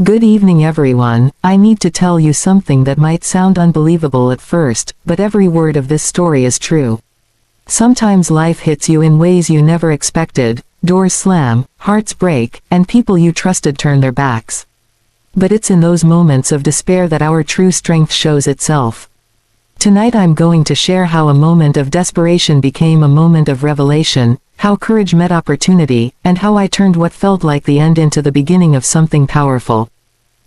Good evening everyone. I need to tell you something that might sound unbelievable at first, but every word of this story is true. Sometimes life hits you in ways you never expected, doors slam, hearts break, and people you trusted turn their backs. But it's in those moments of despair that our true strength shows itself. Tonight I'm going to share how a moment of desperation became a moment of revelation, how courage met opportunity, and how I turned what felt like the end into the beginning of something powerful.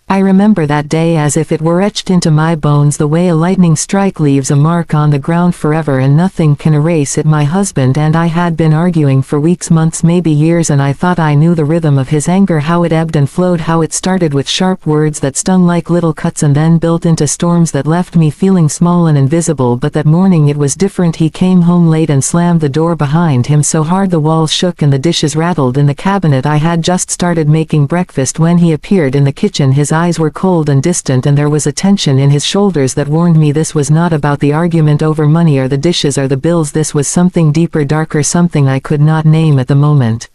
I remember that day as if it were etched into my bones the way a lightning strike leaves a mark on the ground forever and nothing can erase it. My husband and I had been arguing for weeks, months, maybe years, and I thought I knew the rhythm of his anger, how it ebbed and flowed, how it started with sharp words that stung like little cuts and then built into storms that left me feeling small and invisible. But that morning it was different. He came home late and slammed the door behind him so hard the walls shook and the dishes rattled in the cabinet. I had just started making breakfast when he appeared in the kitchen. His eyes were cold and distant and there was a tension in his shoulders that warned me this was not about the argument over money or the dishes or the bills. This was something deeper, darker, something I could not name at the moment.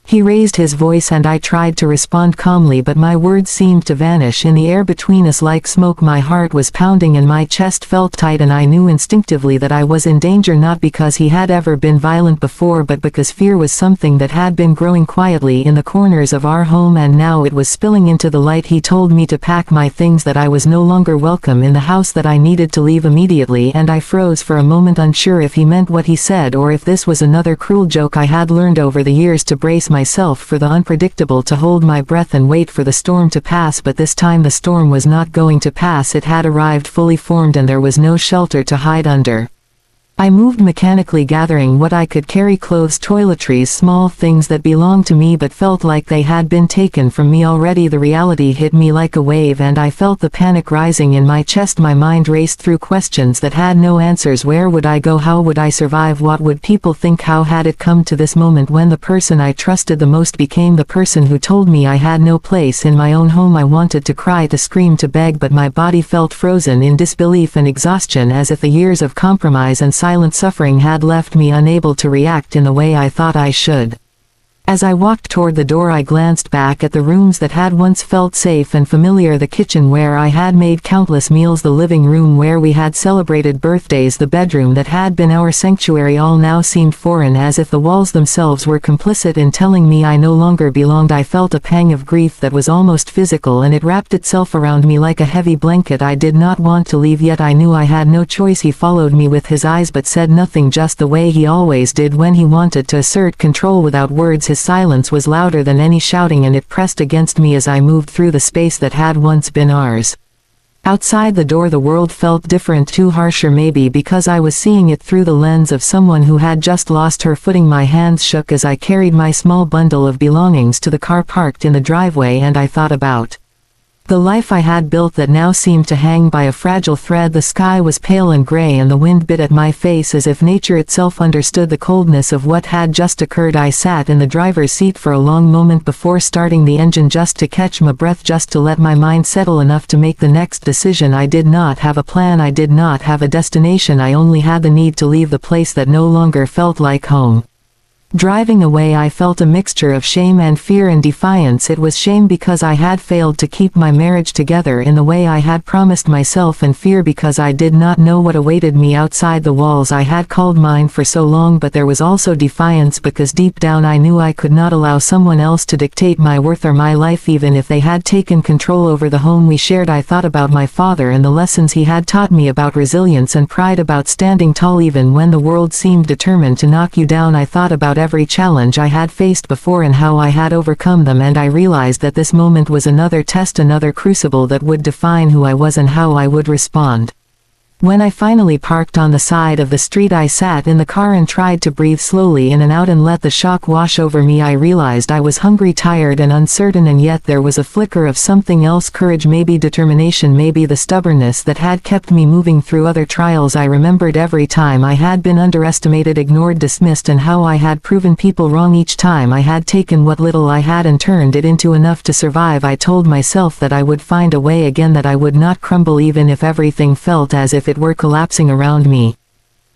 He raised his voice and I tried to respond calmly, but my words seemed to vanish in the air between us like smoke. My heart was pounding and my chest felt tight, and I knew instinctively that I was in danger, not because he had ever been violent before, but because fear was something that had been growing quietly in the corners of our home, and now it was spilling into the light. He told me to pack my things, that I was no longer welcome in the house, that I needed to leave immediately, and I froze for a moment, unsure if he meant what he said or if this was another cruel joke. I had learned over the years to brace myself for the unpredictable, to hold my breath and wait for the storm to pass, but this time the storm was not going to pass. It had arrived fully formed and there was no shelter to hide under. I moved mechanically, gathering what I could carry: clothes, toiletries, small things that belonged to me but felt like they had been taken from me already. The reality hit me like a wave and I felt the panic rising in my chest. My mind raced through questions that had no answers. Where would I go? How would I survive? What would people think? How had it come to this moment when the person I trusted the most became the person who told me I had no place in my own home? I wanted to cry, to scream, to beg, but my body felt frozen in disbelief and exhaustion, as if the years of compromise and silent suffering had left me unable to react in the way I thought I should. As I walked toward the door, I glanced back at the rooms that had once felt safe and familiar: the kitchen where I had made countless meals, the living room where we had celebrated birthdays, the bedroom that had been our sanctuary. All now seemed foreign, as if the walls themselves were complicit in telling me I no longer belonged. I felt a pang of grief that was almost physical, and it wrapped itself around me like a heavy blanket. I did not want to leave, yet I knew I had no choice. He followed me with his eyes but said nothing, just the way he always did when he wanted to assert control without words. His silence was louder than any shouting, and it pressed against me as I moved through the space that had once been ours. Outside the door the world felt different, too harsher, maybe because I was seeing it through the lens of someone who had just lost her footing. My hands shook as I carried my small bundle of belongings to the car parked in the driveway, and I thought about the life I had built that now seemed to hang by a fragile thread. The sky was pale and gray and the wind bit at my face as if nature itself understood the coldness of what had just occurred. I sat in the driver's seat for a long moment before starting the engine, just to catch my breath, just to let my mind settle enough to make the next decision. I did not have a plan, I did not have a destination, I only had the need to leave the place that no longer felt like home. Driving away I felt a mixture of shame and fear and defiance. It was shame because I had failed to keep my marriage together in the way I had promised myself, and fear because I did not know what awaited me outside the walls I had called mine for so long. But there was also defiance, because deep down I knew I could not allow someone else to dictate my worth or my life, even if they had taken control over the home we shared. I thought about my father and the lessons he had taught me about resilience and pride, about standing tall even when the world seemed determined to knock you down. I thought about every challenge I had faced before and how I had overcome them, and I realized that this moment was another test, another crucible that would define who I was and how I would respond. When I finally parked on the side of the street, I sat in the car and tried to breathe slowly in and out and let the shock wash over me. I realized I was hungry, tired, and uncertain, and yet there was a flicker of something else: courage, maybe determination, maybe the stubbornness that had kept me moving through other trials. I remembered every time I had been underestimated, ignored, dismissed, and how I had proven people wrong each time I had taken what little I had and turned it into enough to survive. I told myself that I would find a way again, that I would not crumble even if everything felt as if it were collapsing around me.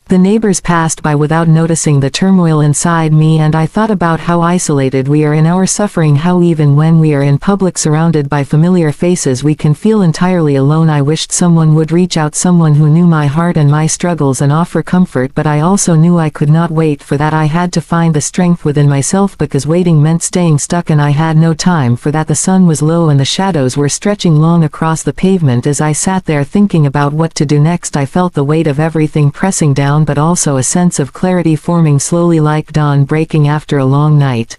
The neighbors passed by without noticing the turmoil inside me, and I thought about how isolated we are in our suffering, how even when we are in public surrounded by familiar faces we can feel entirely alone. I wished someone would reach out, someone who knew my heart and my struggles and offer comfort, but I also knew I could not wait for that. I had to find the strength within myself, because waiting meant staying stuck, and I had no time for that. The sun was low and the shadows were stretching long across the pavement. As I sat there thinking about what to do next, I felt the weight of everything pressing down, but also a sense of clarity forming slowly, like dawn breaking after a long night.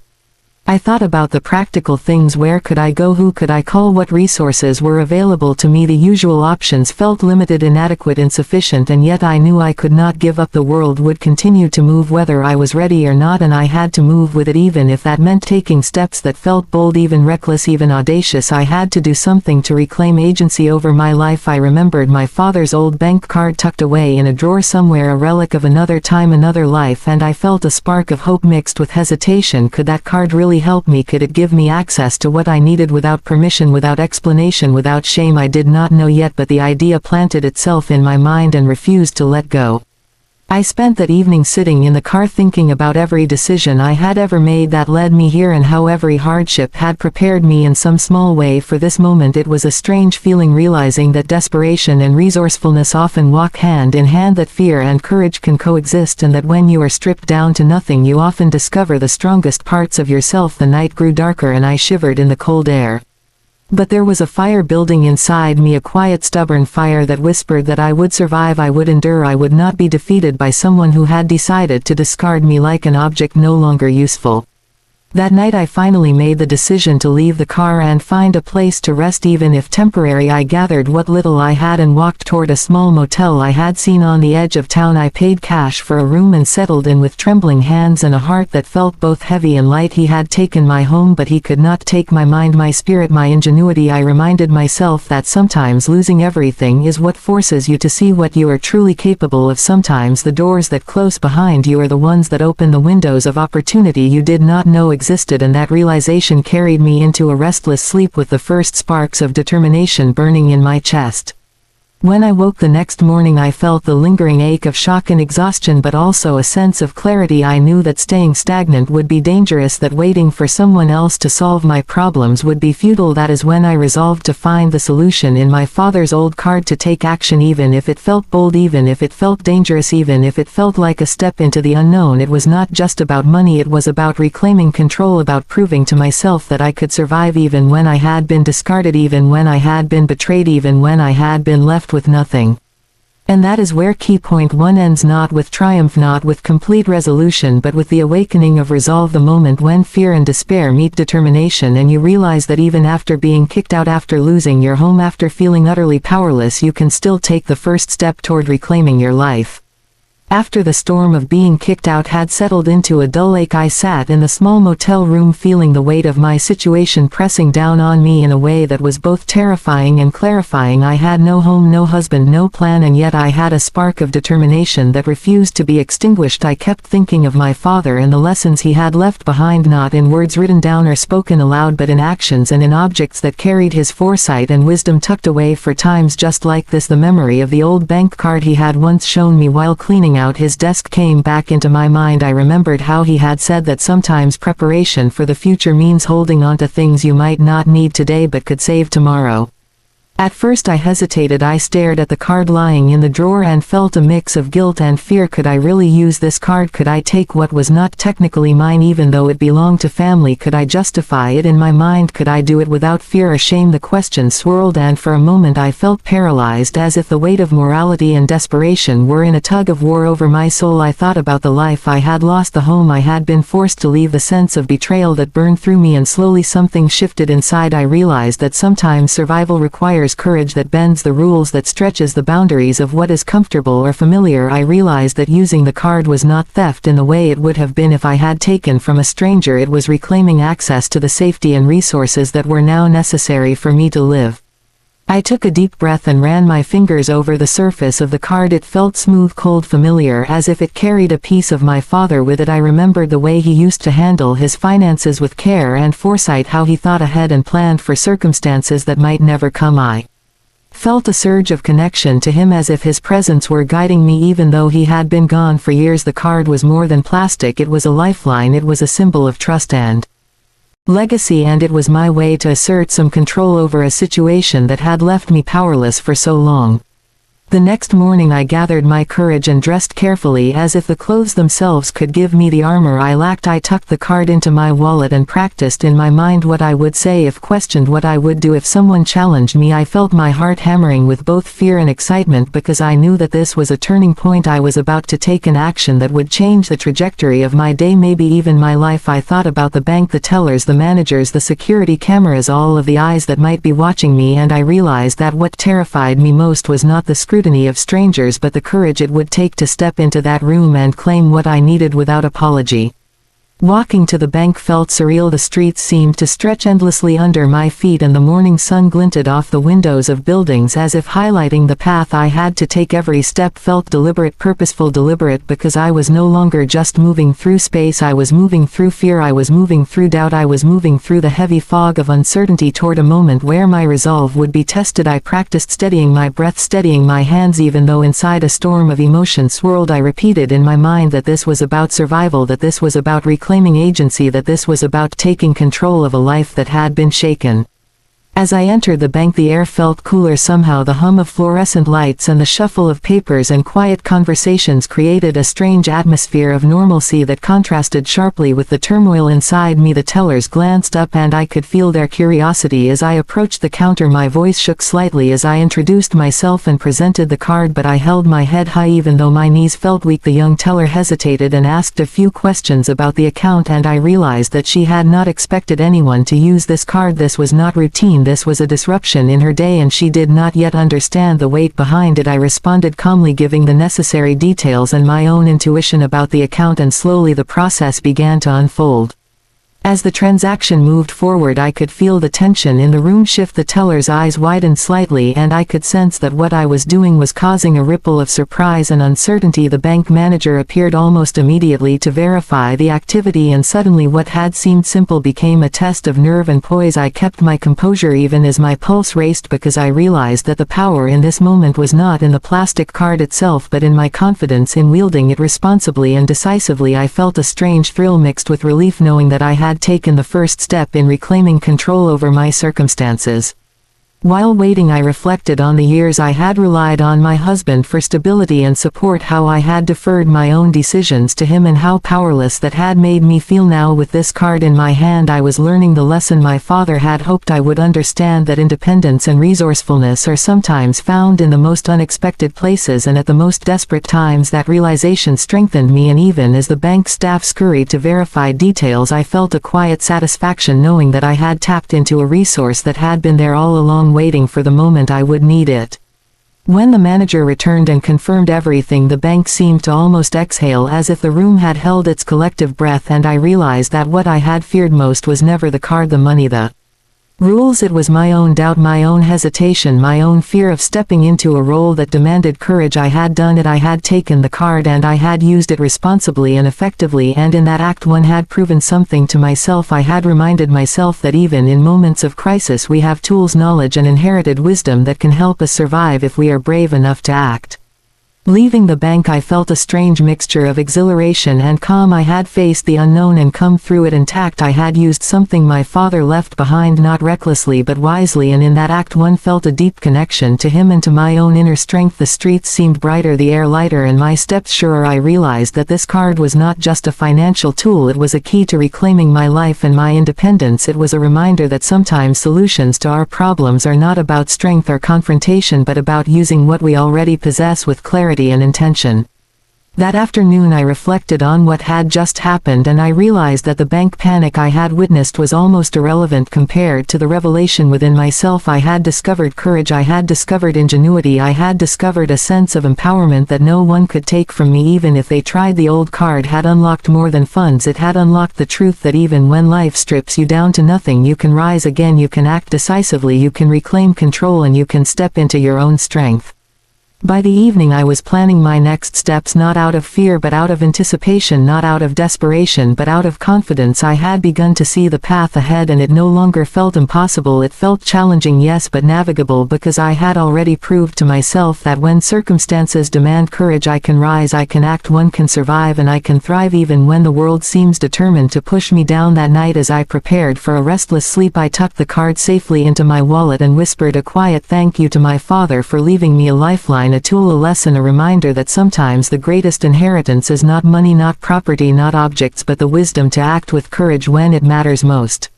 I thought about the practical things. Where could I go? Who could I call? What resources were available to me? The usual options felt limited, inadequate, insufficient, and yet I knew I could not give up. The world would continue to move whether I was ready or not, and I had to move with it, even if that meant taking steps that felt bold, even reckless, even audacious. I had to do something to reclaim agency over my life. I remembered my father's old bank card tucked away in a drawer somewhere, a relic of another time, another life, and I felt a spark of hope mixed with hesitation. Could that card really help me? Could it give me access to what I needed without permission, without explanation, without shame? I did not know yet, but the idea planted itself in my mind and refused to let go. I spent that evening sitting in the car thinking about every decision I had ever made that led me here, and how every hardship had prepared me in some small way for this moment. It was a strange feeling, realizing that desperation and resourcefulness often walk hand in hand, that fear and courage can coexist, and that when you are stripped down to nothing you often discover the strongest parts of yourself. The night grew darker and I shivered in the cold air. But there was a fire building inside me, a quiet, stubborn fire that whispered that I would survive, I would endure, I would not be defeated by someone who had decided to discard me like an object no longer useful. That night I finally made the decision to leave the car and find a place to rest, even if temporary. I gathered what little I had and walked toward a small motel I had seen on the edge of town. I paid cash for a room and settled in with trembling hands and a heart that felt both heavy and light. He had taken my home, but he could not take my mind, my spirit, my ingenuity. I reminded myself that sometimes losing everything is what forces you to see what you are truly capable of. Sometimes the doors that close behind you are the ones that open the windows of opportunity you did not know existed, and that realization carried me into a restless sleep with the first sparks of determination burning in my chest. When I woke the next morning I felt the lingering ache of shock and exhaustion, but also a sense of clarity. I knew that staying stagnant would be dangerous, that waiting for someone else to solve my problems would be futile. That is when I resolved to find the solution in my father's old card, to take action, even if it felt bold, even if it felt dangerous, even if it felt like a step into the unknown. It was not just about money, it was about reclaiming control, about proving to myself that I could survive even when I had been discarded, even when I had been betrayed, even when I had been left with nothing. And that is where key point one ends, not with triumph, not with complete resolution, but with the awakening of resolve, the moment when fear and despair meet determination, and you realize that even after being kicked out, after losing your home, after feeling utterly powerless, you can still take the first step toward reclaiming your life. After the storm of being kicked out had settled into a dull ache, I sat in the small motel room feeling the weight of my situation pressing down on me in a way that was both terrifying and clarifying. I had no home, no husband, no plan, and yet I had a spark of determination that refused to be extinguished. I kept thinking of my father and the lessons he had left behind, not in words written down or spoken aloud, but in actions and in objects that carried his foresight and wisdom tucked away for times just like this. The memory of the old bank card he had once shown me while cleaning out his desk came back into my mind. I remembered how he had said that sometimes preparation for the future means holding on to things you might not need today but could save tomorrow. At first I hesitated. I stared at the card lying in the drawer and felt a mix of guilt and fear. Could I really use this card? Could I take what was not technically mine even though it belonged to family? Could I justify it in my mind? Could I do it without fear or shame? The questions swirled, and for a moment I felt paralyzed, as if the weight of morality and desperation were in a tug of war over my soul. I thought about the life I had lost, the home I had been forced to leave, the sense of betrayal that burned through me, and slowly something shifted inside. I realized that sometimes survival requires courage that bends the rules, that stretches the boundaries of what is comfortable or familiar. I realized that using the card was not theft in the way it would have been if I had taken from a stranger. It was reclaiming access to the safety and resources that were now necessary for me to live. I took a deep breath and ran my fingers over the surface of the card. It felt smooth, cold, familiar, as if it carried a piece of my father with it. I remembered the way he used to handle his finances with care and foresight, how he thought ahead and planned for circumstances that might never come. I Felt a surge of connection to him as if his presence were guiding me even though he had been gone for years. The card was more than plastic, it was a lifeline, it was a symbol of trust and legacy, and it was my way to assert some control over a situation that had left me powerless for so long. The next morning I gathered my courage and dressed carefully as if the clothes themselves could give me the armor I lacked. I tucked the card into my wallet and practiced in my mind what I would say if questioned, what I would do if someone challenged me. I felt my heart hammering with both fear and excitement because I knew that this was a turning point. I was about to take an action that would change the trajectory of my day, maybe even my life. I thought about the bank, the tellers, the managers, the security cameras, all of the eyes that might be watching me, and I realized that what terrified me most was not the scrutiny of strangers but the courage it would take to step into that room and claim what I needed without apology. Walking to the bank felt surreal. The streets seemed to stretch endlessly under my feet and the morning sun glinted off the windows of buildings as if highlighting the path I had to take. Every step felt deliberate, purposeful, deliberate because I was no longer just moving through space, I was moving through fear, I was moving through doubt, I was moving through the heavy fog of uncertainty toward a moment where my resolve would be tested. I practiced steadying my breath, steadying my hands even though inside a storm of emotion swirled. I repeated in my mind that this was about survival, that this was about reclaiming agency, that this was about taking control of a life that had been shaken. As I entered the bank the air felt cooler somehow. The hum of fluorescent lights and the shuffle of papers and quiet conversations created a strange atmosphere of normalcy that contrasted sharply with the turmoil inside me. The tellers glanced up and I could feel their curiosity as I approached the counter. My voice shook slightly as I introduced myself and presented the card, but I held my head high even though my knees felt weak. The young teller hesitated and asked a few questions about the account, and I realized that she had not expected anyone to use this card. This was not routine. This was a disruption in her day and she did not yet understand the weight behind it. I responded calmly, giving the necessary details and my own intuition about the account, and slowly the process began to unfold. As the transaction moved forward I could feel the tension in the room shift. The teller's eyes widened slightly and I could sense that what I was doing was causing a ripple of surprise and uncertainty. The bank manager appeared almost immediately to verify the activity, and suddenly what had seemed simple became a test of nerve and poise. I kept my composure even as my pulse raced because I realized that the power in this moment was not in the plastic card itself but in my confidence in wielding it responsibly and decisively. I felt a strange thrill mixed with relief knowing that I had taken the first step in reclaiming control over my circumstances. While waiting I reflected on the years I had relied on my husband for stability and support, how I had deferred my own decisions to him, and how powerless that had made me feel. Now with this card in my hand I was learning the lesson my father had hoped I would understand, that independence and resourcefulness are sometimes found in the most unexpected places and at the most desperate times. That realization strengthened me, and even as the bank staff scurried to verify details I felt a quiet satisfaction knowing that I had tapped into a resource that had been there all along, waiting for the moment I would need it. When the manager returned and confirmed everything, the bank seemed to almost exhale as if the room had held its collective breath, and I realized that what I had feared most was never the card, the money, the rules. It was my own doubt, my own hesitation, my own fear of stepping into a role that demanded courage. I had done it. I had taken the card and I had used it responsibly and effectively, and in that act one had proven something to myself. I had reminded myself that even in moments of crisis we have tools, knowledge and inherited wisdom that can help us survive if we are brave enough to act. Leaving the bank I felt a strange mixture of exhilaration and calm. I had faced the unknown and come through it intact. I had used something my father left behind, not recklessly but wisely, and in that act one felt a deep connection to him and to my own inner strength. The streets seemed brighter, the air lighter, and my steps surer. I realized that this card was not just a financial tool, it was a key to reclaiming my life and my independence. It was a reminder that sometimes solutions to our problems are not about strength or confrontation but about using what we already possess with clarity and intention. That afternoon I reflected on what had just happened, and I realized that the bank panic I had witnessed was almost irrelevant compared to the revelation within myself. I had discovered courage, I had discovered ingenuity, I had discovered a sense of empowerment that no one could take from me even if they tried. The old card had unlocked more than funds, it had unlocked the truth that even when life strips you down to nothing you can rise again, you can act decisively, you can reclaim control, and you can step into your own strength. By the evening I was planning my next steps, not out of fear but out of anticipation, not out of desperation but out of confidence. I had begun to see the path ahead, and it no longer felt impossible. It felt challenging, yes, but navigable, because I had already proved to myself that when circumstances demand courage, I can rise, I can act, one can survive, and I can thrive even when the world seems determined to push me down. That night, as I prepared for a restless sleep, I tucked the card safely into my wallet and whispered a quiet thank you to my father for leaving me a lifeline, a tool, a lesson, a reminder that sometimes the greatest inheritance is not money, not property, not objects, but the wisdom to act with courage when it matters most.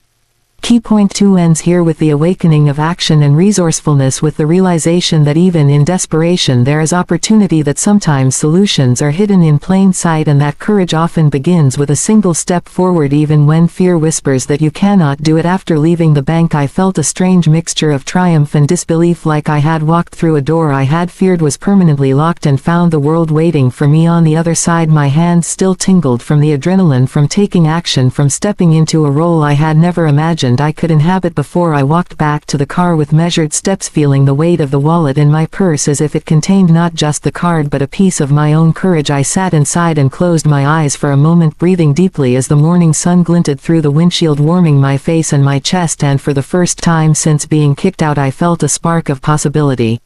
Key point 2 ends here with the awakening of action and resourcefulness, with the realization that even in desperation there is opportunity, that sometimes solutions are hidden in plain sight, and that courage often begins with a single step forward even when fear whispers that you cannot do it. After leaving the bank, I felt a strange mixture of triumph and disbelief, like I had walked through a door I had feared was permanently locked and found the world waiting for me on the other side. My hands still tingled from the adrenaline, from taking action, from stepping into a role I had never imagined I could inhabit. Before I walked back to the car with measured steps, feeling the weight of the wallet in my purse as if it contained not just the card but a piece of my own courage, I sat inside and closed my eyes for a moment, breathing deeply as the morning sun glinted through the windshield, warming my face and my chest, and for the first time since being kicked out I felt a spark of possibility.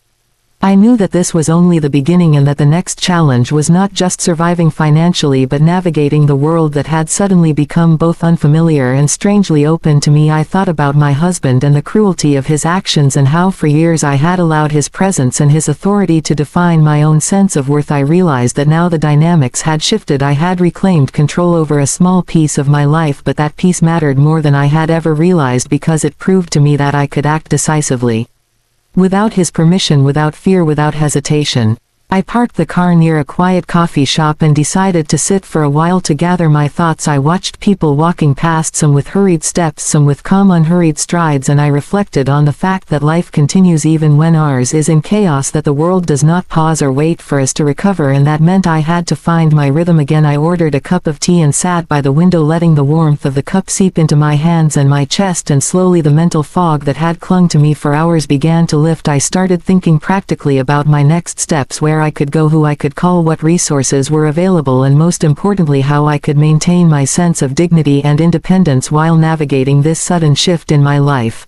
I knew that this was only the beginning, and that the next challenge was not just surviving financially but navigating the world that had suddenly become both unfamiliar and strangely open to me. I thought about my husband and the cruelty of his actions, and how for years I had allowed his presence and his authority to define my own sense of worth. I realized that now the dynamics had shifted. I had reclaimed control over a small piece of my life, but that piece mattered more than I had ever realized, because it proved to me that I could act decisively. Without his permission, without fear, without hesitation. I parked the car near a quiet coffee shop and decided to sit for a while to gather my thoughts. I watched people walking past, some with hurried steps, some with calm, unhurried strides, and I reflected on the fact that life continues even when ours is in chaos, that the world does not pause or wait for us to recover, and that meant I had to find my rhythm again. I ordered a cup of tea and sat by the window, letting the warmth of the cup seep into my hands and my chest, and slowly the mental fog that had clung to me for hours began to lift. I started thinking practically about my next steps, where I could go, who I could call, what resources were available, and most importantly how I could maintain my sense of dignity and independence while navigating this sudden shift in my life.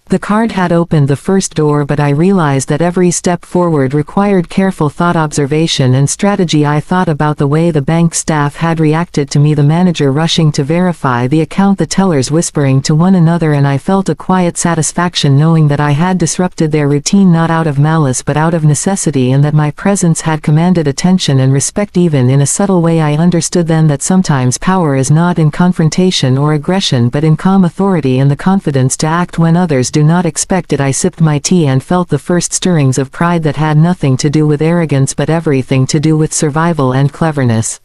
The card had opened the first door, but I realized that every step forward required careful thought, observation, and strategy. I thought about the way the bank staff had reacted to me, the manager rushing to verify the account, the tellers whispering to one another, and I felt a quiet satisfaction knowing that I had disrupted their routine not out of malice but out of necessity, and that my presence had commanded attention and respect even in a subtle way. I understood then that sometimes power is not in confrontation or aggression but in calm authority and the confidence to act when others do not expect it. I sipped my tea and felt the first stirrings of pride that had nothing to do with arrogance but everything to do with survival and cleverness.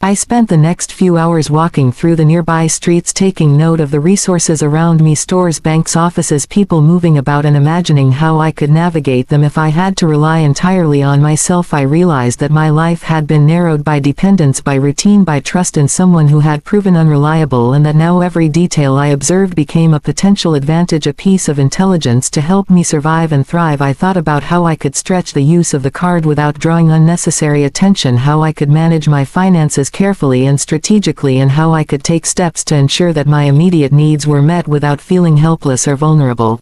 I spent the next few hours walking through the nearby streets, taking note of the resources around me, stores, banks, offices, people moving about, and imagining how I could navigate them if I had to rely entirely on myself. I realized that my life had been narrowed by dependence, by routine, by trust in someone who had proven unreliable, and that now every detail I observed became a potential advantage, a piece of intelligence to help me survive and thrive. I thought about how I could stretch the use of the card without drawing unnecessary attention, how I could manage my finances carefully and strategically, and how I could take steps to ensure that my immediate needs were met without feeling helpless or vulnerable.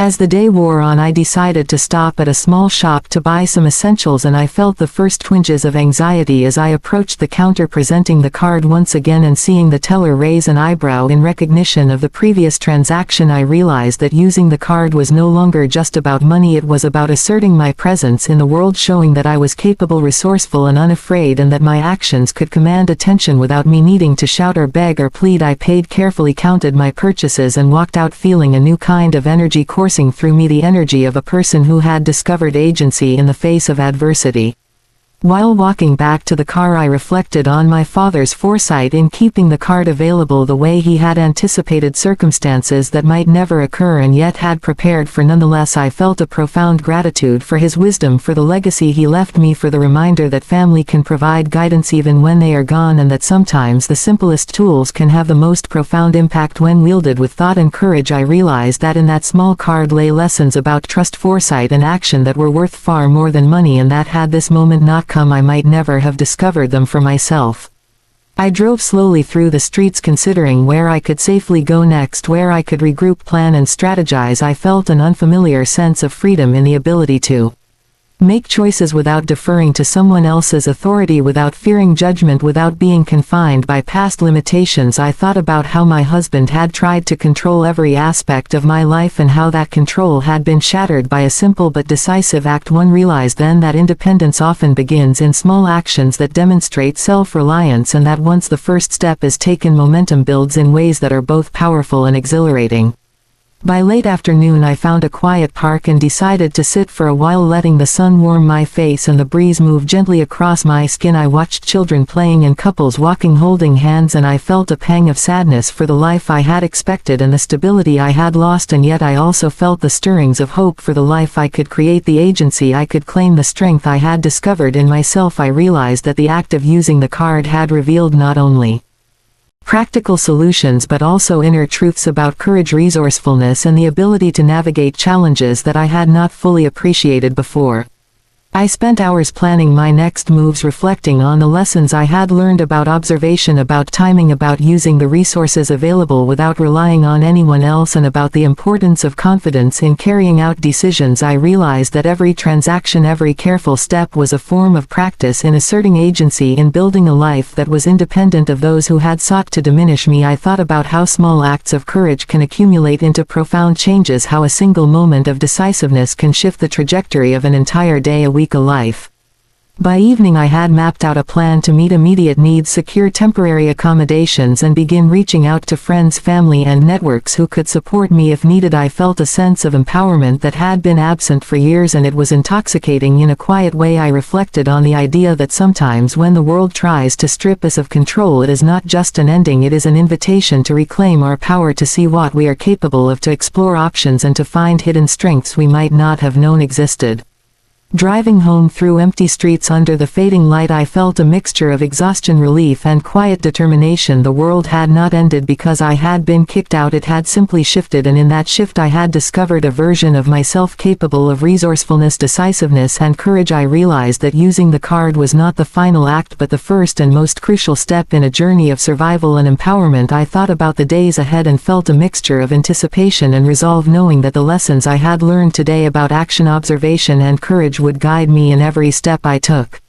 As the day wore on, I decided to stop at a small shop to buy some essentials, and I felt the first twinges of anxiety as I approached the counter, presenting the card once again and seeing the teller raise an eyebrow in recognition of the previous transaction. I realized that using the card was no longer just about money, it was about asserting my presence in the world, showing that I was capable, resourceful, and unafraid, and that my actions could command attention without me needing to shout or beg or plead. I paid carefully, counted my purchases, and walked out feeling a new kind of energy coursing through me, the energy of a person who had discovered agency in the face of adversity. While walking back to the car, I reflected on my father's foresight in keeping the card available the way he had anticipated circumstances that might never occur and yet had prepared for. Nonetheless, I felt a profound gratitude for his wisdom, for the legacy he left me, for the reminder that family can provide guidance even when they are gone, and that sometimes the simplest tools can have the most profound impact when wielded with thought and courage. I realized that in that small card lay lessons about trust, foresight, and action that were worth far more than money, and that had this moment not come, I might never have discovered them for myself. I drove slowly through the streets, considering where I could safely go next, where I could regroup, plan, and strategize. I felt an unfamiliar sense of freedom in the ability to make choices without deferring to someone else's authority, without fearing judgment, without being confined by past limitations. I thought about how my husband had tried to control every aspect of my life and how that control had been shattered by a simple but decisive act. One realized then that independence often begins in small actions that demonstrate self-reliance, and that once the first step is taken, momentum builds in ways that are both powerful and exhilarating. By late afternoon, I found a quiet park and decided to sit for a while, letting the sun warm my face and the breeze move gently across my skin. I watched children playing and couples walking holding hands, and I felt a pang of sadness for the life I had expected and the stability I had lost, and yet I also felt the stirrings of hope for the life I could create, the agency I could claim, the strength I had discovered in myself. I realized that the act of using the card had revealed not only practical solutions but also inner truths about courage, resourcefulness, and the ability to navigate challenges that I had not fully appreciated before. I spent hours planning my next moves, reflecting on the lessons I had learned about observation, about timing, about using the resources available without relying on anyone else, and about the importance of confidence in carrying out decisions. I realized that every transaction, every careful step was a form of practice in asserting agency, in building a life that was independent of those who had sought to diminish me. I thought about how small acts of courage can accumulate into profound changes, how a single moment of decisiveness can shift the trajectory of an entire day, a week, a life. By evening, I had mapped out a plan to meet immediate needs, secure temporary accommodations, and begin reaching out to friends, family, and networks who could support me if needed. I felt a sense of empowerment that had been absent for years, and it was intoxicating. In a quiet way, I reflected on the idea that sometimes when the world tries to strip us of control, it is not just an ending, it is an invitation to reclaim our power, to see what we are capable of, to explore options, and to find hidden strengths we might not have known existed. Driving home through empty streets under the fading light, I felt a mixture of exhaustion, relief, and quiet determination. The world had not ended because I had been kicked out, it had simply shifted, and in that shift I had discovered a version of myself capable of resourcefulness, decisiveness, and courage. I realized that using the card was not the final act but the first and most crucial step in a journey of survival and empowerment. I thought about the days ahead and felt a mixture of anticipation and resolve, knowing that the lessons I had learned today about action, observation, and courage would guide me in every step I took.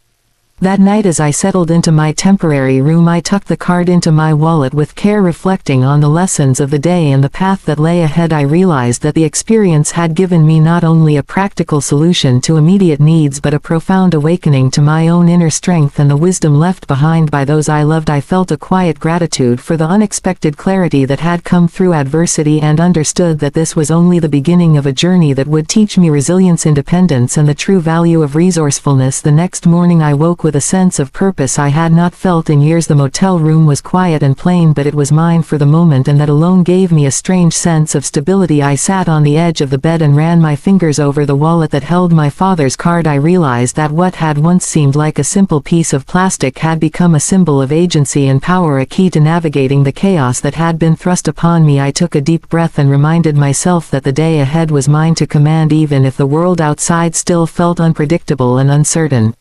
That night, as I settled into my temporary room, I tucked the card into my wallet with care, reflecting on the lessons of the day and the path that lay ahead. I realized that the experience had given me not only a practical solution to immediate needs but a profound awakening to my own inner strength and the wisdom left behind by those I loved. I felt a quiet gratitude for the unexpected clarity that had come through adversity, and understood that this was only the beginning of a journey that would teach me resilience, independence, and the true value of resourcefulness. The next morning, I woke with a sense of purpose I had not felt in years. The motel room was quiet and plain, but it was mine for the moment, and that alone gave me a strange sense of stability. I sat on the edge of the bed and ran my fingers over the wallet that held my father's card. I realized that what had once seemed like a simple piece of plastic had become a symbol of agency and power, a key to navigating the chaos that had been thrust upon me. I took a deep breath and reminded myself that the day ahead was mine to command, even if the world outside still felt unpredictable and uncertain.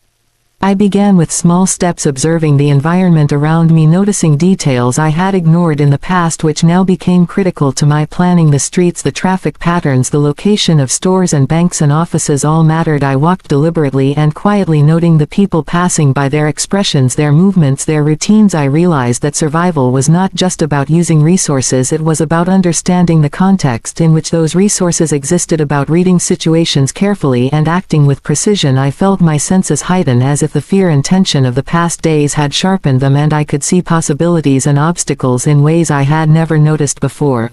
I began with small steps, observing the environment around me, noticing details I had ignored in the past which now became critical to my planning. The streets, the traffic patterns, the location of stores and banks and offices all mattered. I walked deliberately and quietly, noting the people passing by, their expressions, their movements, their routines. I realized that survival was not just about using resources, it was about understanding the context in which those resources existed, about reading situations carefully and acting with precision. I felt my senses heighten, as if the fear and tension of the past days had sharpened them, and I could see possibilities and obstacles in ways I had never noticed before.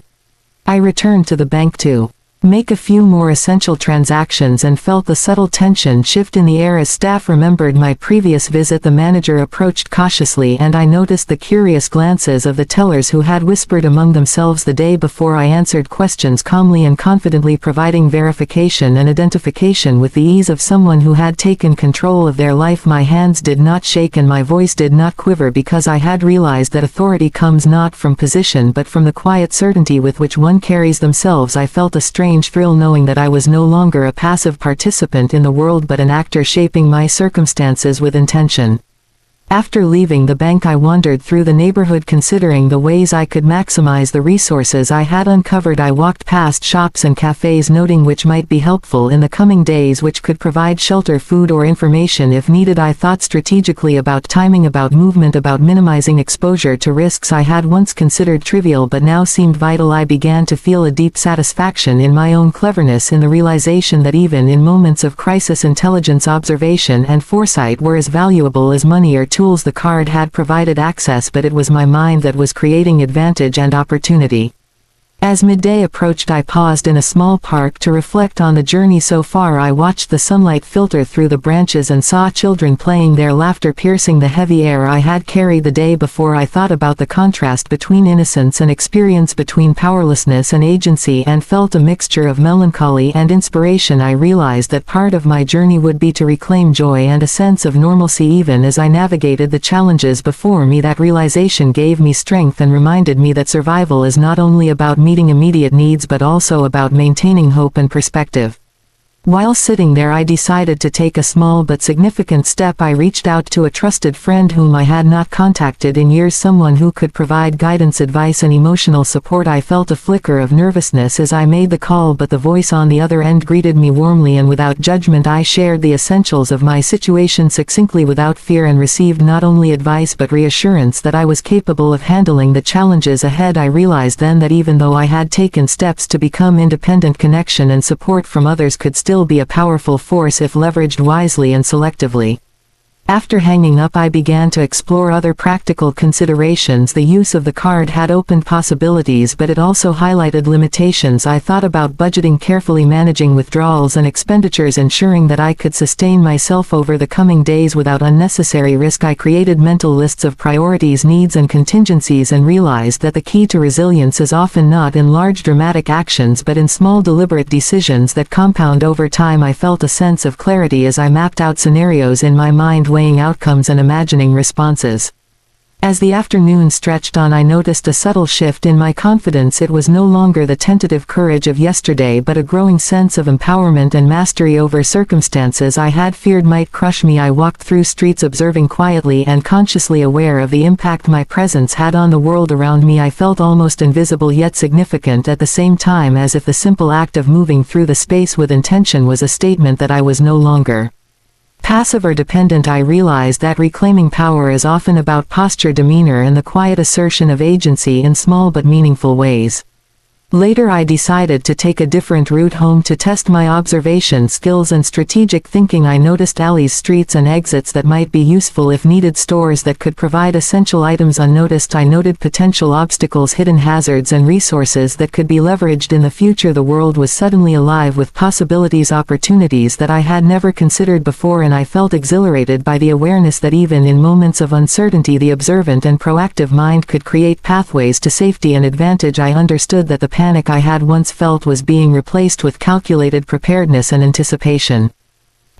I returned to the bank too. make a few more essential transactions and felt the subtle tension shift in the air as staff remembered my previous visit. The manager approached cautiously and I noticed the curious glances of the tellers who had whispered among themselves the day before. I answered questions calmly and confidently, providing verification and identification with the ease of someone who had taken control of their life. My hands did not shake and my voice did not quiver because I had realized that authority comes not from position but from the quiet certainty with which one carries themselves. I felt a strange thrill knowing that I was no longer a passive participant in the world but an actor shaping my circumstances with intention. After leaving the bank, I wandered through the neighborhood considering the ways I could maximize the resources I had uncovered. I walked past shops and cafes, noting which might be helpful in the coming days, which could provide shelter, food, or information if needed. I thought strategically about timing, about movement, about minimizing exposure to risks I had once considered trivial but now seemed vital. I began to feel a deep satisfaction in my own cleverness, in the realization that even in moments of crisis, intelligence, observation, and foresight were as valuable as money or tools the card had provided access, but it was my mind that was creating advantage and opportunity. As midday approached, I paused in a small park to reflect on the journey so far. I watched the sunlight filter through the branches and saw children playing, their laughter piercing the heavy air I had carried the day before. I thought about the contrast between innocence and experience, between powerlessness and agency, and felt a mixture of melancholy and inspiration. I realized that part of my journey would be to reclaim joy and a sense of normalcy even as I navigated the challenges before me. That realization gave me strength and reminded me that survival is not only about meeting immediate needs but also about maintaining hope and perspective. While sitting there, I decided to take a small but significant step. I reached out to a trusted friend whom I had not contacted in years, someone who could provide guidance, advice, and emotional support. I felt a flicker of nervousness as I made the call, but the voice on the other end greeted me warmly and without judgment. I shared the essentials of my situation succinctly, without fear, and received not only advice but reassurance that I was capable of handling the challenges ahead. I realized then that even though I had taken steps to become independent, connection and support from others could still be a powerful force if leveraged wisely and selectively. After hanging up, I began to explore other practical considerations. The use of the card had opened possibilities, but it also highlighted limitations. I thought about budgeting carefully, managing withdrawals and expenditures, ensuring that I could sustain myself over the coming days without unnecessary risk. I created mental lists of priorities, needs, and contingencies, and realized that the key to resilience is often not in large dramatic actions but in small deliberate decisions that compound over time. I felt a sense of clarity as I mapped out scenarios in my mind, weighing outcomes and imagining responses. As the afternoon stretched on, I noticed a subtle shift in my confidence. It was no longer the tentative courage of yesterday but a growing sense of empowerment and mastery over circumstances I had feared might crush me. I walked through streets, observing quietly and consciously, aware of the impact my presence had on the world around me. I felt almost invisible yet significant at the same time, as if the simple act of moving through the space with intention was a statement that I was no longer passive or dependent. I realized that reclaiming power is often about posture, demeanor, and the quiet assertion of agency in small but meaningful ways. Later, I decided to take a different route home to test my observation skills and strategic thinking. I noticed alleys, streets, and exits that might be useful if needed, stores that could provide essential items unnoticed. I noted potential obstacles, hidden hazards, and resources that could be leveraged in the future. The world was suddenly alive with possibilities, opportunities that I had never considered before, and I felt exhilarated by the awareness that even in moments of uncertainty, the observant and proactive mind could create pathways to safety and advantage. I understood that the panic I had once felt was being replaced with calculated preparedness and anticipation.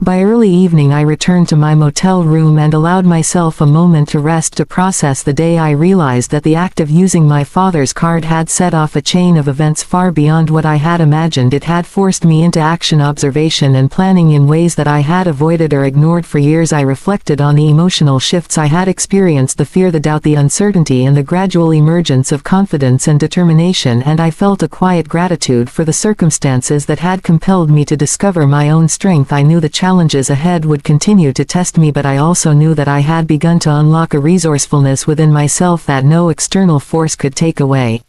By early evening, I returned to my motel room and allowed myself a moment to rest, to process the day. I realized that the act of using my father's card had set off a chain of events far beyond what I had imagined. It had forced me into action, observation, and planning in ways that I had avoided or ignored for years. I reflected on the emotional shifts I had experienced, the fear, the doubt, the uncertainty, and the gradual emergence of confidence and determination, and I felt a quiet gratitude for the circumstances that had compelled me to discover my own strength. I knew the challenges ahead would continue to test me, but I also knew that I had begun to unlock a resourcefulness within myself that no external force could take away.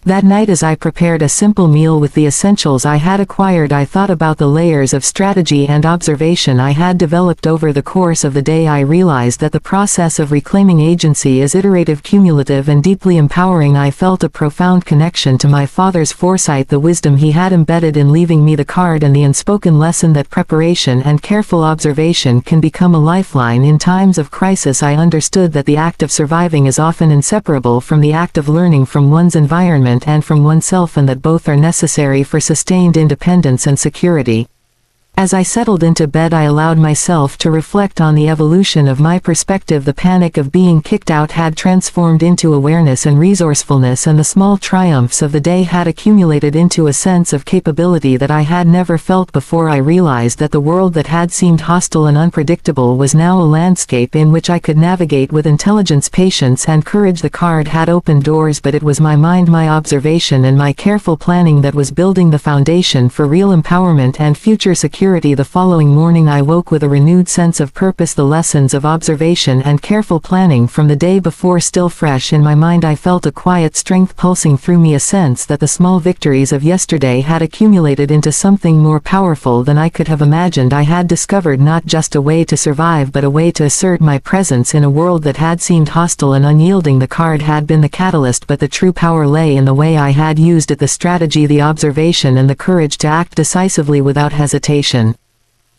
That night as I prepared a simple meal with the essentials I had acquired, I thought about the layers of strategy and observation I had developed over the course of the day. I realized that the process of reclaiming agency is iterative, cumulative, and deeply empowering. I felt a profound connection to my father's foresight, the wisdom he had embedded in leaving me the card, and the unspoken lesson that preparation and careful observation can become a lifeline in times of crisis. I understood that the act of surviving is often inseparable from the act of learning from one's environment and from oneself, and that both are necessary for sustained independence and security. As I settled into bed, I allowed myself to reflect on the evolution of my perspective. The panic of being kicked out had transformed into awareness and resourcefulness, and the small triumphs of the day had accumulated into a sense of capability that I had never felt before. I realized that the world that had seemed hostile and unpredictable was now a landscape in which I could navigate with intelligence, patience, and courage. The card had opened doors, but it was my mind, my observation, and my careful planning that was building the foundation for real empowerment and future security. The following morning I woke with a renewed sense of purpose, the lessons of observation and careful planning from the day before still fresh in my mind. I felt a quiet strength pulsing through me, a sense that the small victories of yesterday had accumulated into something more powerful than I could have imagined. I had discovered not just a way to survive, but a way to assert my presence in a world that had seemed hostile and unyielding. The card had been the catalyst, but the true power lay in the way I had used it, the strategy, the observation, and the courage to act decisively without hesitation.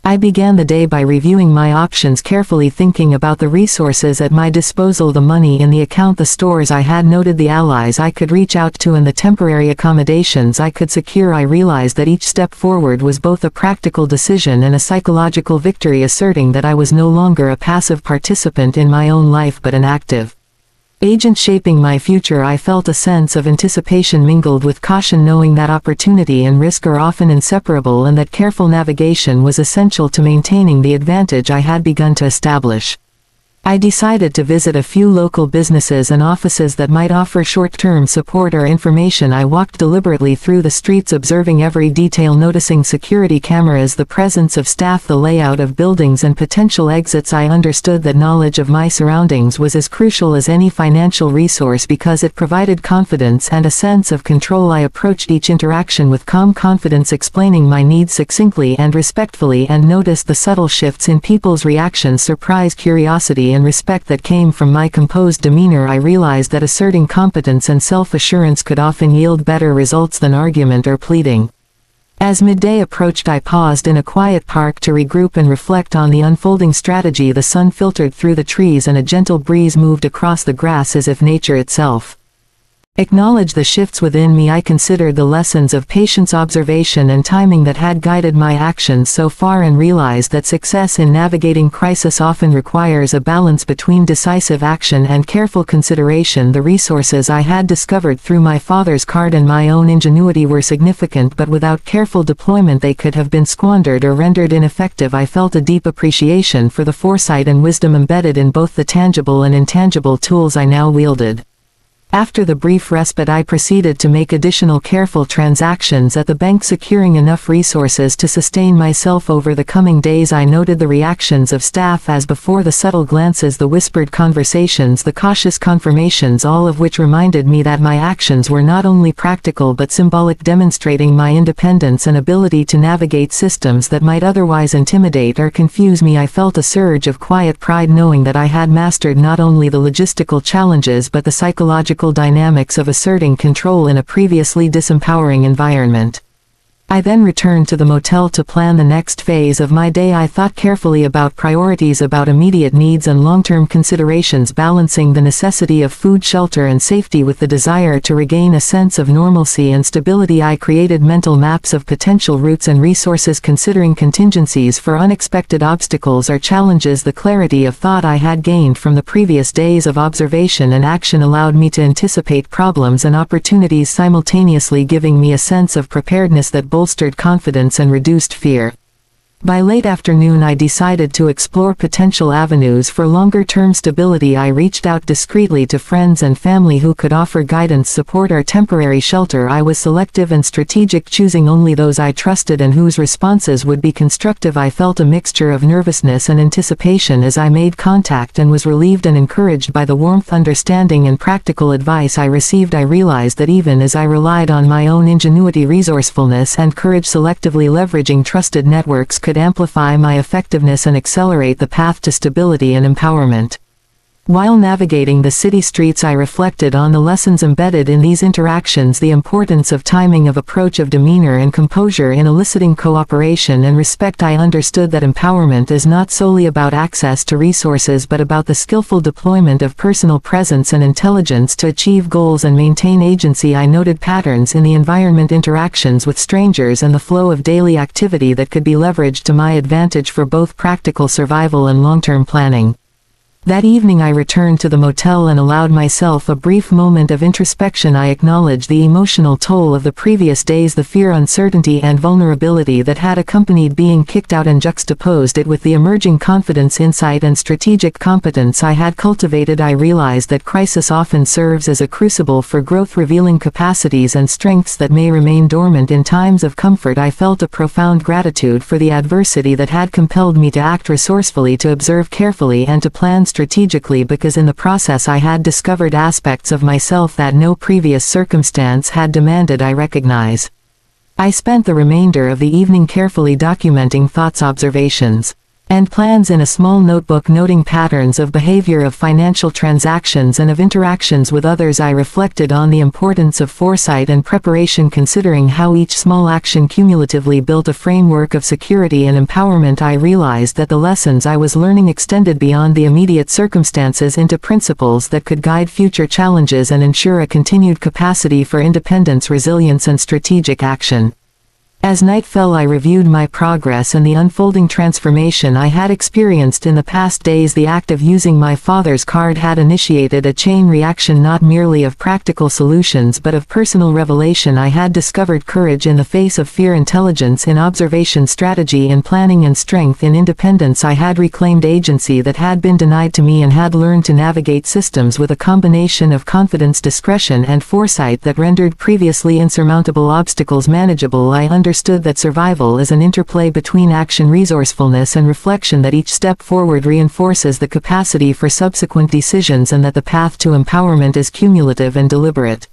I began the day by reviewing my options carefully, thinking about the resources at my disposal, the money in the account, the stores I had noted, the allies I could reach out to, and the temporary accommodations I could secure. I realized that each step forward was both a practical decision and a psychological victory, asserting that I was no longer a passive participant in my own life but an active agent shaping my future. I felt a sense of anticipation mingled with caution, knowing that opportunity and risk are often inseparable and that careful navigation was essential to maintaining the advantage I had begun to establish. I decided to visit a few local businesses and offices that might offer short-term support or information. I walked deliberately through the streets, observing every detail, noticing security cameras, the presence of staff, the layout of buildings, and potential exits. I understood that knowledge of my surroundings was as crucial as any financial resource because it provided confidence and a sense of control. I approached each interaction with calm confidence, explaining my needs succinctly and respectfully, and noticed the subtle shifts in people's reactions, surprise, curiosity, and respect that came from my composed demeanor. I realized that asserting competence and self-assurance could often yield better results than argument or pleading. As midday approached, I paused in a quiet park to regroup and reflect on the unfolding strategy. The sun filtered through the trees and a gentle breeze moved across the grass as if nature itself acknowledged the shifts within me. I considered the lessons of patience, observation, and timing that had guided my actions so far, and realized that success in navigating crisis often requires a balance between decisive action and careful consideration. The resources I had discovered through my father's card and my own ingenuity were significant, but without careful deployment they could have been squandered or rendered ineffective. I felt a deep appreciation for the foresight and wisdom embedded in both the tangible and intangible tools I now wielded. After the brief respite, I proceeded to make additional careful transactions at the bank, securing enough resources to sustain myself over the coming days. I noted the reactions of staff as before, the subtle glances, the whispered conversations, the cautious confirmations, all of which reminded me that my actions were not only practical but symbolic, demonstrating my independence and ability to navigate systems that might otherwise intimidate or confuse me. I felt a surge of quiet pride, knowing that I had mastered not only the logistical challenges but the psychological dynamics of asserting control in a previously disempowering environment. I then returned to the motel to plan the next phase of my day. I thought carefully about priorities, about immediate needs and long-term considerations, balancing the necessity of food, shelter, and safety with the desire to regain a sense of normalcy and stability. I created mental maps of potential routes and resources, considering contingencies for unexpected obstacles or challenges. The clarity of thought I had gained from the previous days of observation and action allowed me to anticipate problems and opportunities simultaneously, giving me a sense of preparedness that bolstered confidence and reduced fear. By late afternoon I decided to explore potential avenues for longer-term stability. I reached out discreetly to friends and family who could offer guidance, support, or temporary shelter. I was selective and strategic, choosing only those I trusted and whose responses would be constructive. I felt a mixture of nervousness and anticipation as I made contact, and was relieved and encouraged by the warmth, understanding, and practical advice I received. I realized that even as I relied on my own ingenuity, resourcefulness, and courage, selectively leveraging trusted networks could amplify my effectiveness and accelerate the path to stability and empowerment. While navigating the city streets, I reflected on the lessons embedded in these interactions, the importance of timing, of approach, of demeanor, and composure in eliciting cooperation and respect. I understood that empowerment is not solely about access to resources, but about the skillful deployment of personal presence and intelligence to achieve goals and maintain agency. I noted patterns in the environment, interactions with strangers, and the flow of daily activity that could be leveraged to my advantage for both practical survival and long-term planning. That evening I returned to the motel and allowed myself a brief moment of introspection. I acknowledged the emotional toll of the previous days, the fear, uncertainty, and vulnerability that had accompanied being kicked out, and juxtaposed it with the emerging confidence, insight, and strategic competence I had cultivated. I realized that crisis often serves as a crucible for growth, revealing capacities and strengths that may remain dormant in times of comfort. I felt a profound gratitude for the adversity that had compelled me to act resourcefully, to observe carefully, and to plan strategically, because in the process I had discovered aspects of myself that no previous circumstance had demanded I recognize. I spent the remainder of the evening carefully documenting thoughts, observations, and plans in a small notebook, noting patterns of behavior, of financial transactions, and of interactions with others. I reflected on the importance of foresight and preparation, considering how each small action cumulatively built a framework of security and empowerment. I realized that the lessons I was learning extended beyond the immediate circumstances into principles that could guide future challenges and ensure a continued capacity for independence, resilience, and strategic action. As night fell, I reviewed my progress and the unfolding transformation I had experienced in the past days. The act of using my father's card had initiated a chain reaction, not merely of practical solutions but of personal revelation. I had discovered courage in the face of fear, intelligence in observation, strategy in planning, and strength in independence. I had reclaimed agency that had been denied to me, and had learned to navigate systems with a combination of confidence, discretion, and foresight that rendered previously insurmountable obstacles manageable. I understood that survival is an interplay between action, resourcefulness, and reflection, that each step forward reinforces the capacity for subsequent decisions, and that the path to empowerment is cumulative and deliberate.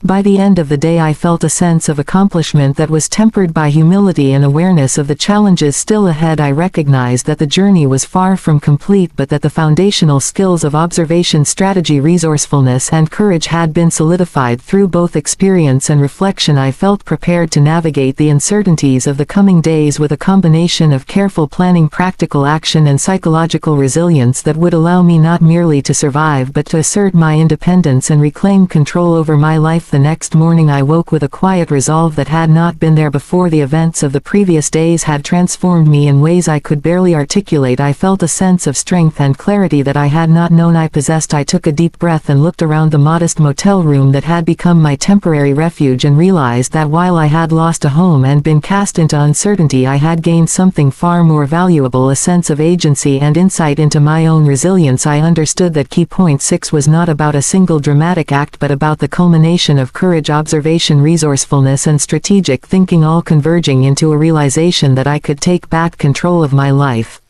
By the end of the day I felt a sense of accomplishment that was tempered by humility and awareness of the challenges still ahead. I recognized that the journey was far from complete, but that the foundational skills of observation, strategy, resourcefulness, and courage had been solidified through both experience and reflection. I felt prepared to navigate the uncertainties of the coming days with a combination of careful planning, practical action, and psychological resilience that would allow me not merely to survive but to assert my independence and reclaim control over my life. The next morning I woke with a quiet resolve that had not been there before. The events of the previous days had transformed me in ways I could barely articulate. I felt a sense of strength and clarity that I had not known I possessed. I took a deep breath and looked around the modest motel room that had become my temporary refuge, and realized that while I had lost a home and been cast into uncertainty, I had gained something far more valuable, a sense of agency and insight into my own resilience. I understood that Key Point 6 was not about a single dramatic act, but about the culmination of courage, observation, resourcefulness, and strategic thinking, all converging into a realization that I could take back control of my life.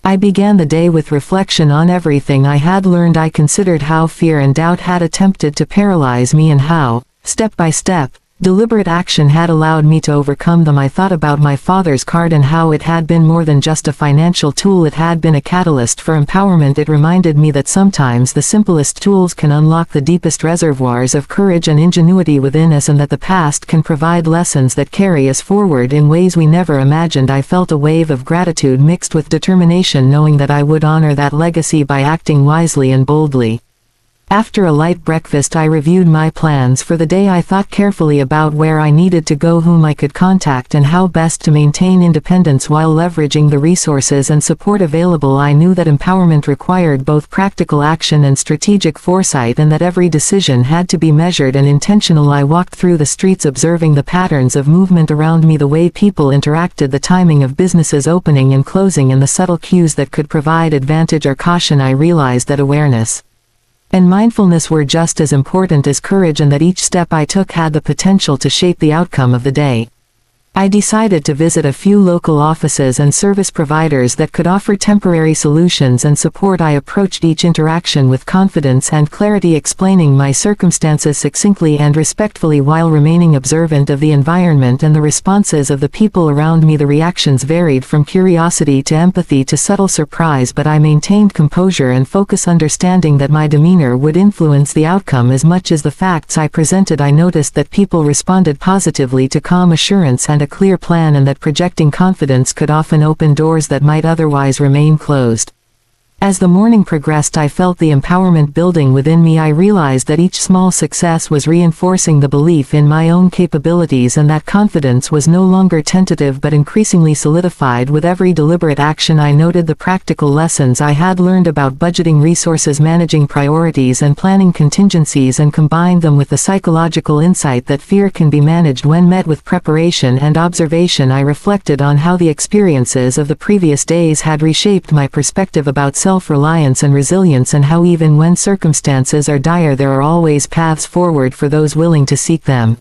I began the day with reflection on everything I had learned. I considered how fear and doubt had attempted to paralyze me, and how, step by step, deliberate action had allowed me to overcome them. I thought about my father's card and how it had been more than just a financial tool. It had been a catalyst for empowerment. It reminded me that sometimes the simplest tools can unlock the deepest reservoirs of courage and ingenuity within us, and that the past can provide lessons that carry us forward in ways we never imagined. I felt a wave of gratitude mixed with determination, knowing that I would honor that legacy by acting wisely and boldly. After a light breakfast I reviewed my plans for the day. I thought carefully about where I needed to go, whom I could contact, and how best to maintain independence while leveraging the resources and support available. I knew that empowerment required both practical action and strategic foresight, and that every decision had to be measured and intentional. I walked through the streets observing the patterns of movement around me, the way people interacted, the timing of businesses opening and closing, and the subtle cues that could provide advantage or caution. I realized that awareness and mindfulness were just as important as courage, and that each step I took had the potential to shape the outcome of the day. I decided to visit a few local offices and service providers that could offer temporary solutions and support. I approached each interaction with confidence and clarity, explaining my circumstances succinctly and respectfully while remaining observant of the environment and the responses of the people around me. The reactions varied from curiosity to empathy to subtle surprise, but I maintained composure and focus, understanding that my demeanor would influence the outcome as much as the facts I presented. I noticed that people responded positively to calm assurance and a clear plan, and that projecting confidence could often open doors that might otherwise remain closed. As the morning progressed, I felt the empowerment building within me. I realized that each small success was reinforcing the belief in my own capabilities, and that confidence was no longer tentative but increasingly solidified with every deliberate action. I noted the practical lessons I had learned about budgeting resources, managing priorities, and planning contingencies, and combined them with the psychological insight that fear can be managed when met with preparation and observation. I reflected on how the experiences of the previous days had reshaped my perspective about self-reliance and resilience, and how even when circumstances are dire, there are always paths forward for those willing to seek them.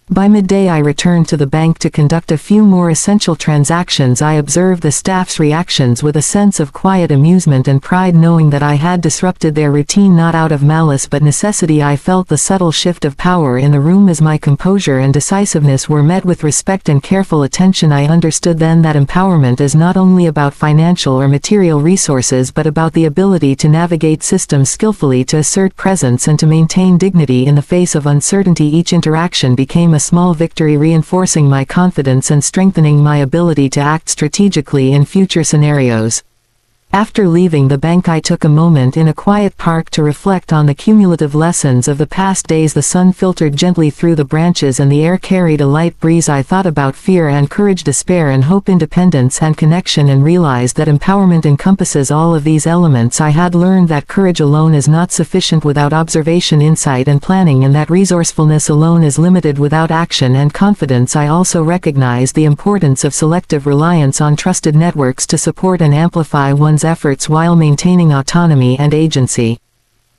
By midday I returned to the bank to conduct a few more essential transactions. I observed the staff's reactions with a sense of quiet amusement and pride, knowing that I had disrupted their routine not out of malice but necessity. I felt the subtle shift of power in the room as my composure and decisiveness were met with respect and careful attention. I understood then that empowerment is not only about financial or material resources but about the ability to navigate systems skillfully, to assert presence, and to maintain dignity in the face of uncertainty. Each interaction became a small victory, reinforcing my confidence and strengthening my ability to act strategically in future scenarios. After leaving the bank, I took a moment in a quiet park to reflect on the cumulative lessons of the past days. The sun filtered gently through the branches and the air carried a light breeze. I thought about fear and courage, despair and hope, independence and connection, and realized that empowerment encompasses all of these elements. I had learned that courage alone is not sufficient without observation, insight and planning, and that resourcefulness alone is limited without action and confidence. I also recognized the importance of selective reliance on trusted networks to support and amplify one's efforts while maintaining autonomy and agency.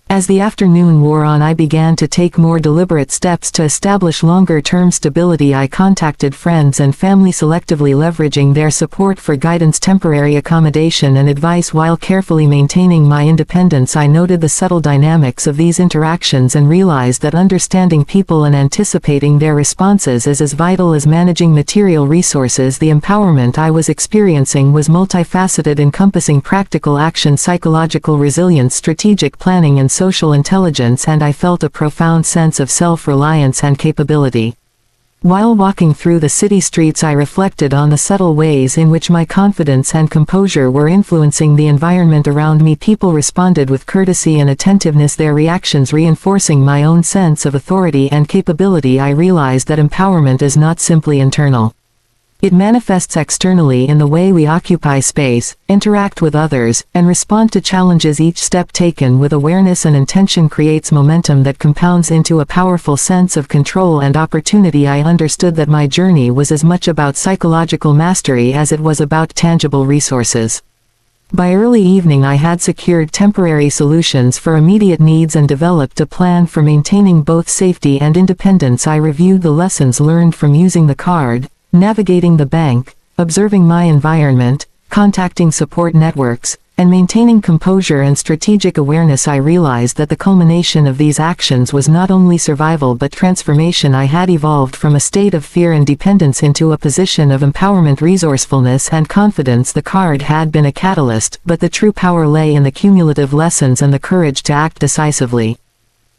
As the afternoon wore on, I began to take more deliberate steps to establish longer-term stability. I contacted friends and family selectively, leveraging their support for guidance, temporary accommodation and advice while carefully maintaining my independence. I noted the subtle dynamics of these interactions and realized that understanding people and anticipating their responses is as vital as managing material resources. The empowerment I was experiencing was multifaceted, encompassing practical action, psychological resilience, strategic planning and social intelligence, and I felt a profound sense of self-reliance and capability. While walking through the city streets, I reflected on the subtle ways in which my confidence and composure were influencing the environment around me. People responded with courtesy and attentiveness, their reactions reinforcing my own sense of authority and capability. I realized that empowerment is not simply internal. It manifests externally in the way we occupy space, interact with others, and respond to challenges. Each step taken with awareness and intention creates momentum that compounds into a powerful sense of control and opportunity. I understood that my journey was as much about psychological mastery as it was about tangible resources. By early evening, I had secured temporary solutions for immediate needs and developed a plan for maintaining both safety and independence. I reviewed the lessons learned from using the card, navigating the bank, observing my environment, contacting support networks, and maintaining composure and strategic awareness. I realized that the culmination of these actions was not only survival but transformation. I had evolved from a state of fear and dependence into a position of empowerment, resourcefulness, and confidence. The card had been a catalyst, but the true power lay in the cumulative lessons and the courage to act decisively.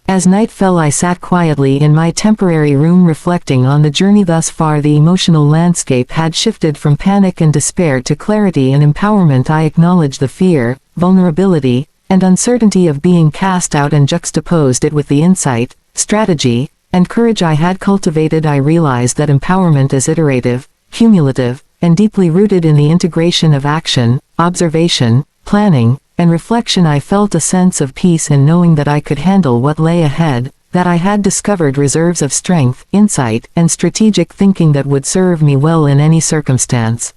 As night fell, I sat quietly in my temporary room reflecting on the journey thus far. The emotional landscape had shifted from panic and despair to clarity and empowerment. I acknowledged the fear, vulnerability, and uncertainty of being cast out and juxtaposed it with the insight, strategy, and courage I had cultivated, I realized that empowerment is iterative, cumulative, and deeply rooted in the integration of action, observation, planning, and reflection. I felt a sense of peace in knowing that I could handle what lay ahead, that I had discovered reserves of strength, insight, and strategic thinking that would serve me well in any circumstance.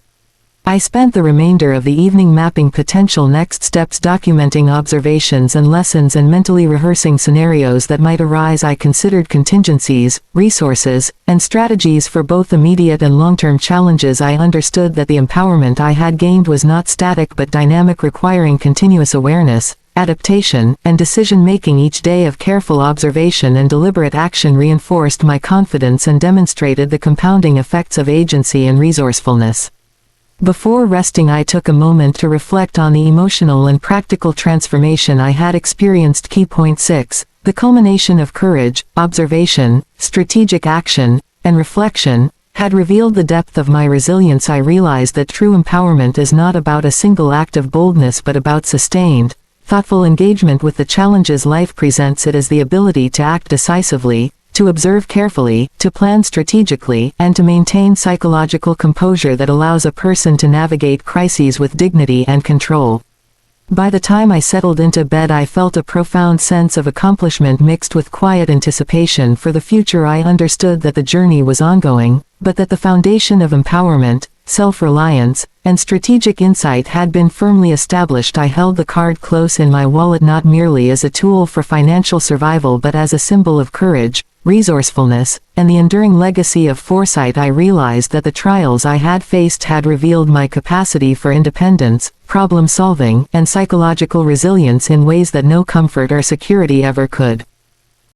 I spent the remainder of the evening mapping potential next steps, documenting observations and lessons, and mentally rehearsing scenarios that might arise. I considered contingencies, resources, and strategies for both immediate and long-term challenges. I understood that the empowerment I had gained was not static but dynamic, requiring continuous awareness, adaptation, and decision-making. Each day of careful observation and deliberate action reinforced my confidence and demonstrated the compounding effects of agency and resourcefulness. Before resting, I took a moment to reflect on the emotional and practical transformation I had experienced. Key point 6. The culmination of courage, observation, strategic action, and reflection had revealed the depth of my resilience. I realized that true empowerment is not about a single act of boldness but about sustained, thoughtful engagement with the challenges life presents. It is the ability to act decisively, to observe carefully, to plan strategically, and to maintain psychological composure that allows a person to navigate crises with dignity and control. By the time I settled into bed, I felt a profound sense of accomplishment mixed with quiet anticipation for the future. I understood that the journey was ongoing, but that the foundation of empowerment, self-reliance, and strategic insight had been firmly established. I held the card close in my wallet, not merely as a tool for financial survival but as a symbol of courage, resourcefulness, and the enduring legacy of foresight. I realized that the trials I had faced had revealed my capacity for independence, problem-solving, and psychological resilience in ways that no comfort or security ever could.